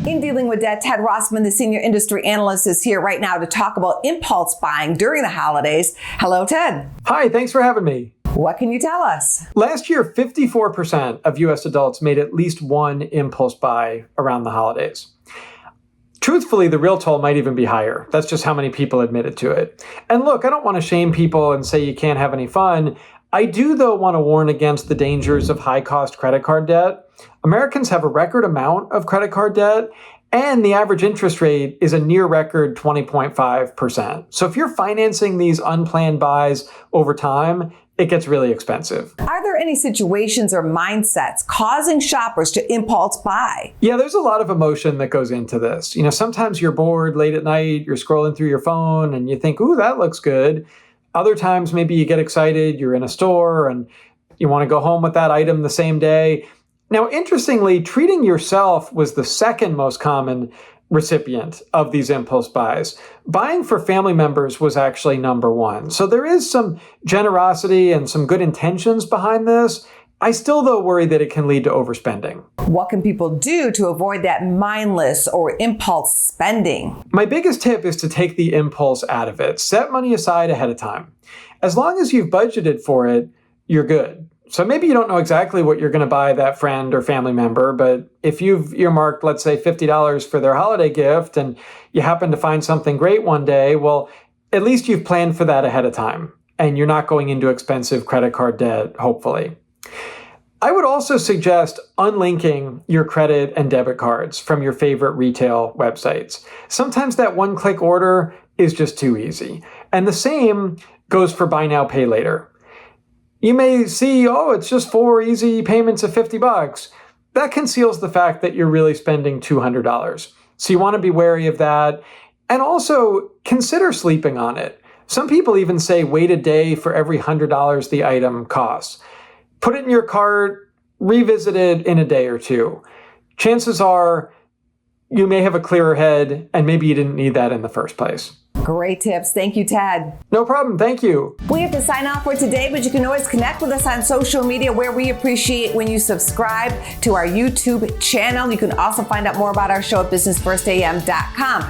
In Dealing with Debt, Ted Rossman, the senior industry analyst, is here right now to talk about impulse buying during the holidays. Hello, Ted. Hi, thanks for having me. What can you tell us? Last year, 54% of U.S. adults made at least one impulse buy around the holidays. Truthfully, the real toll might even be higher. That's just how many people admitted to it. And look, I don't want to shame people and say you can't have any fun. I do, though, want to warn against the dangers of high-cost credit card debt. Americans have a record amount of credit card debt, and the average interest rate is a near record 20.5%. So if you're financing these unplanned buys over time, it gets really expensive. Are there any situations or mindsets causing shoppers to impulse buy? Yeah, there's a lot of emotion that goes into this. Sometimes you're bored late at night, you're scrolling through your phone and you think, ooh, that looks good. Other times, maybe you get excited, you're in a store and you want to go home with that item the same day. Now, interestingly, treating yourself was the second most common recipient of these impulse buys. Buying for family members was actually number one. So there is some generosity and some good intentions behind this. I still, though, worry that it can lead to overspending. What can people do to avoid that mindless or impulse spending? My biggest tip is to take the impulse out of it. Set money aside ahead of time. As long as you've budgeted for it, you're good. So maybe you don't know exactly what you're going to buy that friend or family member, but if you've earmarked, let's say, $50 for their holiday gift and you happen to find something great one day, well, at least you've planned for that ahead of time and you're not going into expensive credit card debt, hopefully. I would also suggest unlinking your credit and debit cards from your favorite retail websites. Sometimes that one-click order is just too easy. And the same goes for buy now, pay later. You may see, oh, it's just 4 easy payments of $50. That conceals the fact that you're really spending $200. So you want to be wary of that. And also consider sleeping on it. Some people even say wait a day for every $100 the item costs. Put it in your cart, revisit it in a day or two. Chances are you may have a clearer head and maybe you didn't need that in the first place. Great tips. Thank you, Ted. No problem. Thank you. We have to sign off for today, but you can always connect with us on social media, where we appreciate when you subscribe to our YouTube channel. You can also find out more about our show at businessfirstam.com.